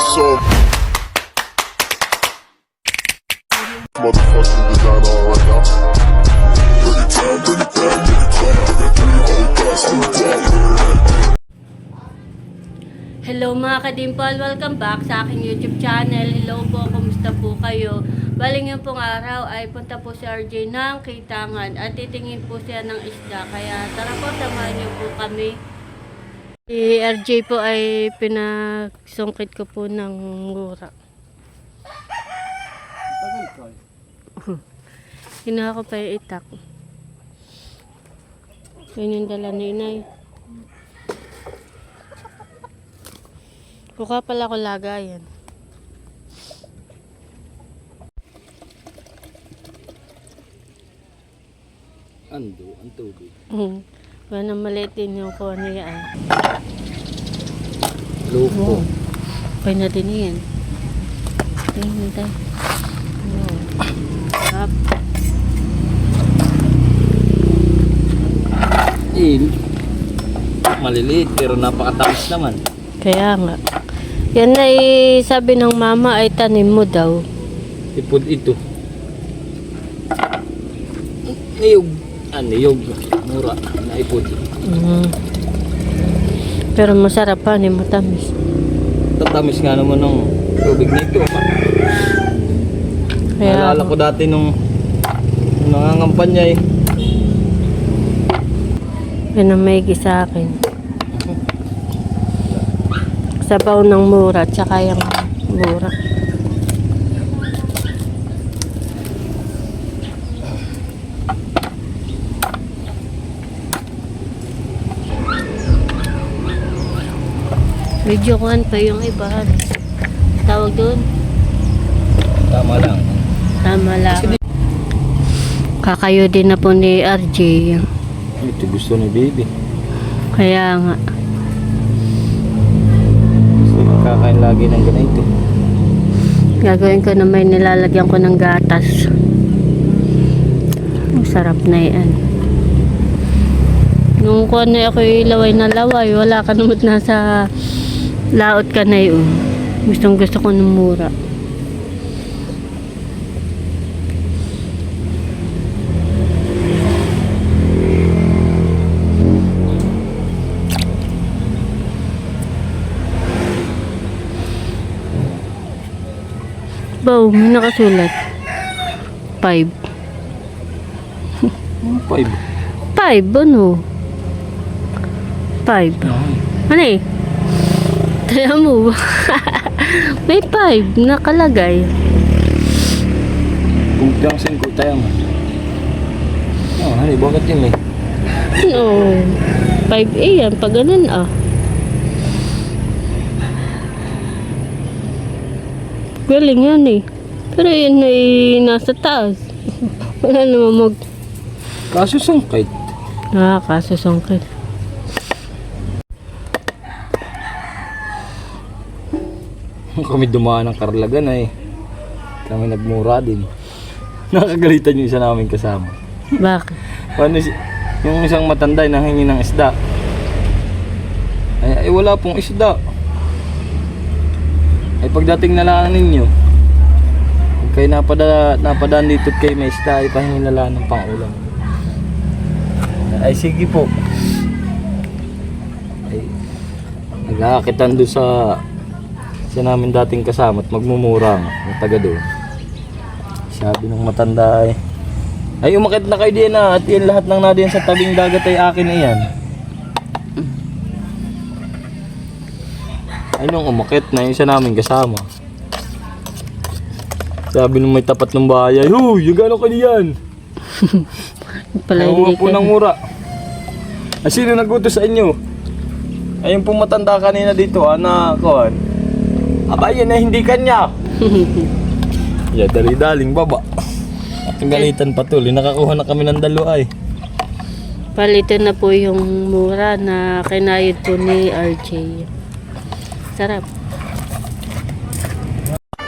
So motherfucking designer right now. Hello mga kadimpal, welcome back sa aking YouTube channel. Hello po, kumusta po kayo? Bali ngayong pong araw ay punta po si RJ ng Kitangan at titingin po siya ng isda. Kaya tara po, samahan niyo po kami. Si RJ po ay pinagsungkit ko po ng mura. Kinuha ko pa yung itak. Yun yung dala ni Inay. Buka pala ko lagayan. Ando, ang tubig. Wala maliit din yung kuha niya. Loko. Pwede na din yan. Tingnan tayo. Up. Maliliit pero napakatamis naman. Kaya nga. Yan na sabi ng mama ay tanim mo daw. Ipod ito. Niyog. Niyog. Mura. Naipod. Pero masarap pa, ni matamis. Tatamis nga naman ng tubig na ito. Kaya Naalala ko dati nung nangangampanya eh. yan ang maigi sa akin. Sabaw ng mura, tsaka yung mura. Video kuhan pa yung iba. Tawag doon? Tama lang. Tama lang. Kakayo din na po ni RJ. Ito gusto ni baby. Kaya nga. Kakain lagi ng ganito. Gagawin ko na may nilalagyan ko ng gatas. Ang sarap na yan. Nung kuha na ako laway na laway, wala ka naman nasa laot ka na yun. Gustong gusto ko ng mura. Bow, may nakasulat. 5. 5. 5, ano? 5. Ano eh? Kaya mo. May 5 nakalagay. Kumpiyang singko tayo mo. Bakit yun eh? No. 5A yan, pag ganun ah. Galing yan eh. Pero yun ay nasa taas. Wala naman Kaso sungkit. kasusungkit. Kami dumaan ng Karlagan eh. Kami nagmura din. Nakagalitan yung isa namin kasama. Bakit? Paano yung isang matanda nanghingi ng isda. Ay wala pong isda. Ay pagdating na lang ninyo, kay napadaan dito kay may isda, ay pahingi na lang ng pangulam. Ay sige po. Ay nag-aakitan doon sa namin dating kasama at magmumura ng taga doon. Sabi ng matanda ay umakit na kayo diyan na at yan lahat ng nadiyan sa tabing dagat ay akin na yan. Ay nung umakit na yung isa namin kasama. Sabi nung may tapat ng bahay, huy, yung gano'n ka diyan? Pala Ay po ng mura. Ay sino nagutos sa inyo? Ay yung pumatanda kanina dito, na kuhan. Aba yan na hindi kanya. Ya dali-daling baba. At galitan patuloy, nakakuha na kami ng dalawa ay. Palitan na po yung mura na kinayod po ni RJ. Sarap.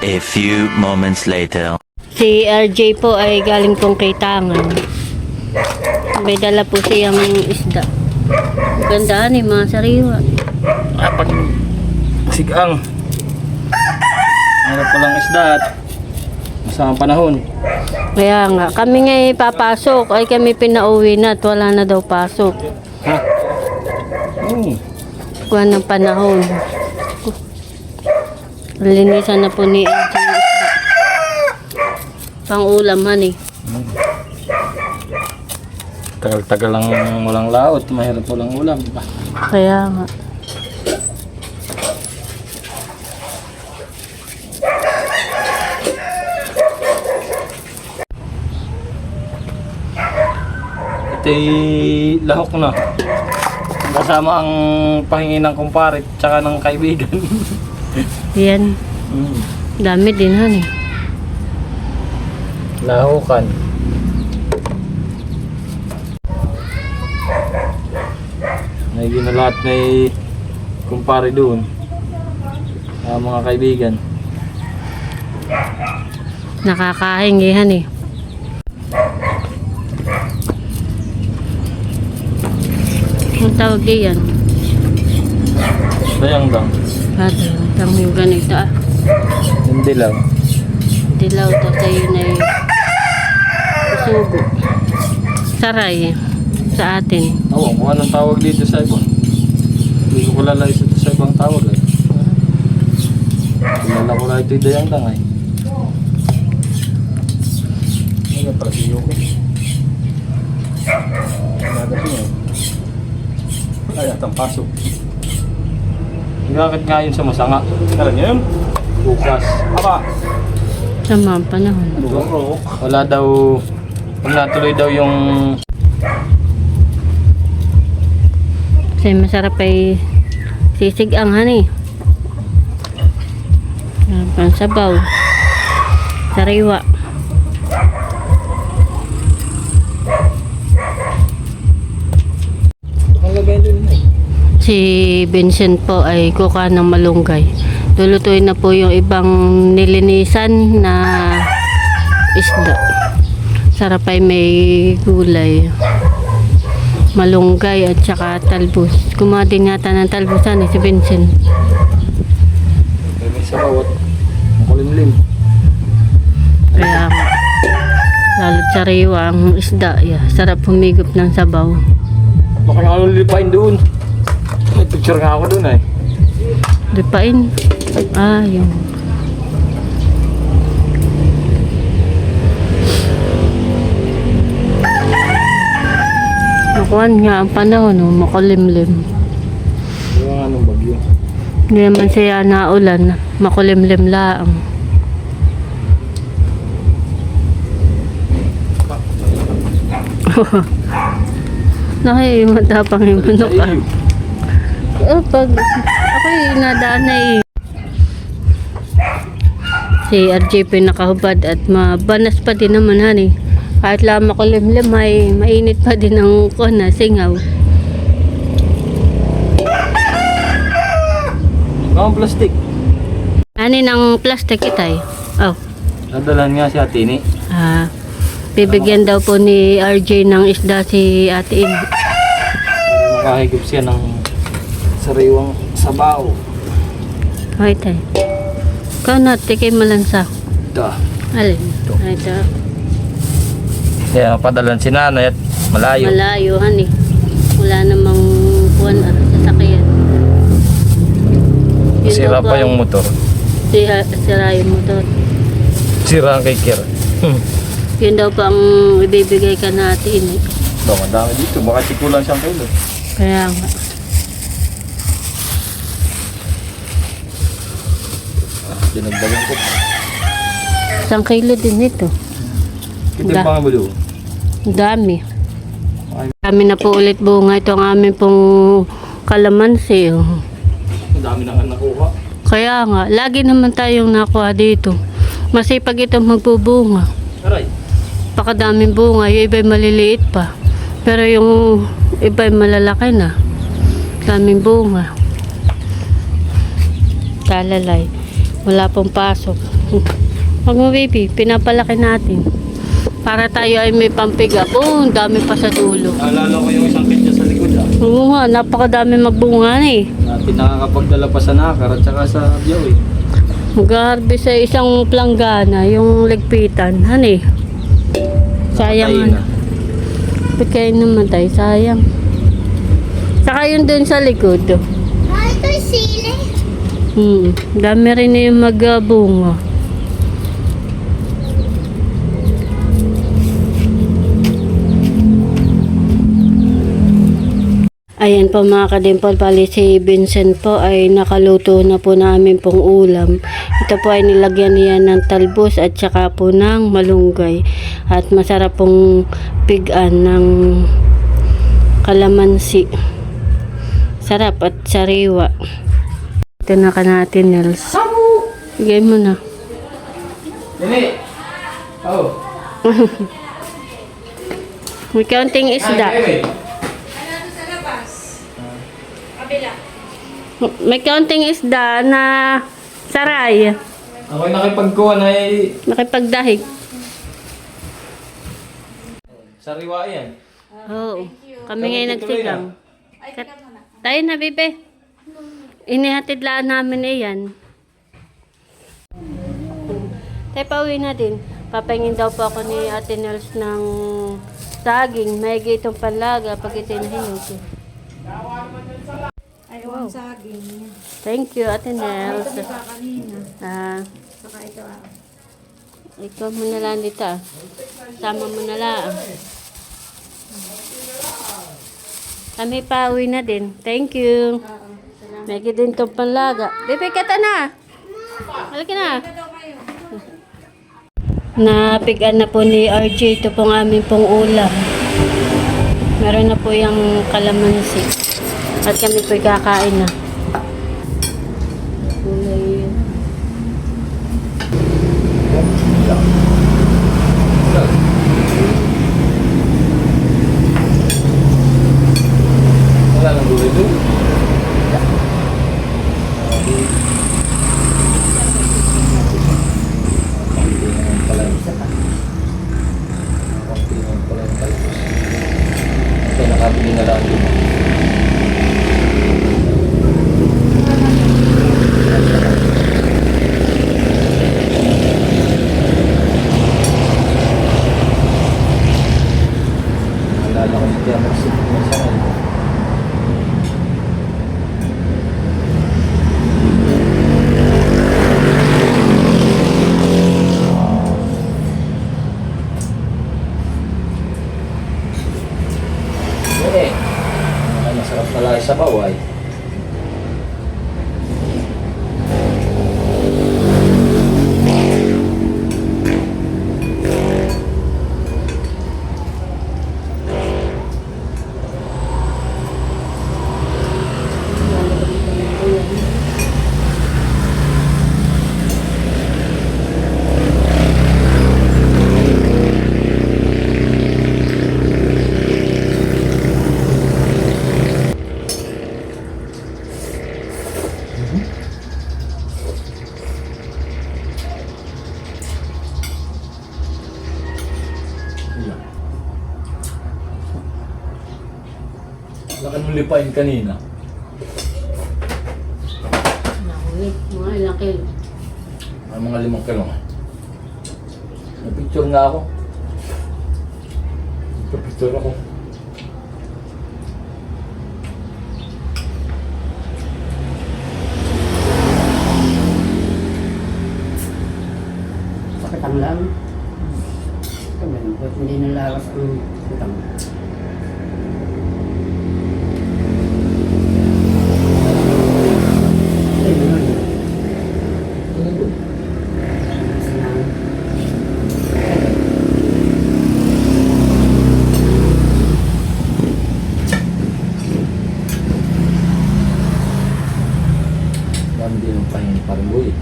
A few moments later. Si RJ po ay galing pong Kitangan. May dala po siyang isda. Gandaan eh, mga sariwa. Pag sigang Meron palang isda at masamang panahon. Kaya nga, kami nga papasok, ay kami pinauwi na at wala na daw pasok. Ha? Oo. Kuha ng panahon. Linisan na po ni LJ yung isda. Pang ulam, honey. Tagal-tagal lang walang laot, mahirap walang ulam, di ba? Kaya nga. Ito'y lahok na. Kasama ang pahingi ng kumparit tsaka ng kaibigan. Yan. Dami din, honey. Lahukan. May na lahat may kumpare doon. Mga kaibigan. Nakakahingi, honey. Ang tawag diyan? Dayang dang. Pati, ang yung ganito ah. Hindi lang. Dilaw to sa'yo na yung sugo. Saray sa atin. Oo, kung anong tawag dito sa ibang. Hindi ko kilala isa sa ibang tawag eh. Kilala ko lang ito'y dayang dang eh. Ano pala si Yoko? Nagasi eh. Ay, atang pasok. Gagawin nga yun sa masanga. Kala niyo yun? Bukas. Aba! Tama ang panahon. Wala daw, pag natuloy daw yung Kasi masarap ay sisig ang honey. Pang sabaw. Sariwa. Si Vincent po ay kuka ng malunggay. Lulutuin na po yung ibang nilinisan na isda. Sarap ay may gulay. Malunggay at saka talbos. Kumuha din yata ng talbosan si Vincent. may sabaw at makulimlim. Kaya lalo't sariwa ang isda. Yeah, sarap humigop ng sabaw. Baka nga lilipain doon. May picture nga ako doon eh. Lipain. Ah, yung nakuhan nga ang panahon, no? Makulimlim. Yung anong bagyo. Hindi naman siya naulan, makulimlim laang. Naku, matapang yung manok ah. Oh, pag ako'y nadaan na eh. Si RJP nakahubad at mabanas pa din naman honey. Kahit lang makulimlim ay mainit pa din ang kuna, singaw. Ang plastic. Ano ng plastic itay? Oh. Nadalan nga si Atini. Bibigyan daw po ni RJ ng isda si Ate In. Makahigop siya ng sariwang sabaw. Okay tay. Ikaw na, tikay mo lang sa. Ito. Alin? Ito. Kaya padalan si nanay at malayo. Malayo, honey. Wala namang buwan at sasakyan. Yun Sira daw pa ba- yung motor. Sira yung motor. Sira ang kay Kira. Yun daw pa ang ibibigay ka natin. Eh. Ito, madami dito. Baka sikulan siyang kilo. Kaya nga. Dinagdagan ko. 1 kilo din ito. Ito yung pangabulo. Ang dami. Ay. Dami na po ulit bunga. Ito ang aming pong kalamansi. Oh. Ang dami nang nakuha. Kaya nga, lagi naman tayong nakuha dito. Masipag ito magbubunga. Aray. Pakadaming bunga. Yung iba'y maliliit pa. Pero yung iba'y malalaki na. Daming bunga. Talalay. Wala pong pasok. Huwag mo baby, pinapalaki natin. Para tayo ay may pampiga. Oh, dami pa sa dulo. Naalala ko yung isang kanya sa likod Oo nga, napakadami magbunga na eh. Natin nakakapagdala pa sa nakar at saka sa biyaw eh. Mag-harvest sa isang planggana, yung ligpitan. Hani? Sayang Nakatayin ano. Ba't kayo namatay? Sayang. Saka yun dun sa likod. Ito yung sili. Dami rin na yung magbunga. Ayan po mga kadimpol, pali si Vincent po ay nakaluto na po namin pong ulam. Ito po ay nilagyan niya ng talbos at saka po ng malunggay. At masarap pong pigaan ng kalamansi. Sarap at sariwa. Ito na ka natin, Nels. Bigay mo na. Dili! Oh! May kaunting isda. May kaunting isda na saray. Ako'y nakipagkuha na Nakipagdahig. sariwa yan. Oo. Kami ngayon nagsigang. Tayo na, bebe. Inihatid lang namin iyan. Tayo pauwi na din. Papahingin daw po ako ni Ate Nels ng saging. May itong panlaga pag ito nahinog. Ayaw ang saging. Thank you, Ate Nels. Ito pa kanina. Saka ito Ikaw mo na lang dito. Sama mo na lang. Kami pauwi na din. Thank you. May din itong panlaga. Bebe, kata na. Halika na. Napigan na po ni RJ. Ito pong aming pong ulam. Meron na po yung kalamansi. At kami po'y kakain na. Gulay yun. Wala nang gulay doon. Ito, nakabili na lang din. Naalala ko si Tia Maxine na siya ngayon. Ay, masarap na lang sa baway. Wala ka nung lipain kanina. Nahuli. Mga ilang kilo. May mga 5 kilo nga. May picture nga ako. Picture ako. Sakit ang lang. Ba't hindi nalagas ang utang? Ay, naman. Dami din ang pahingi parang buhay.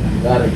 Ang gari.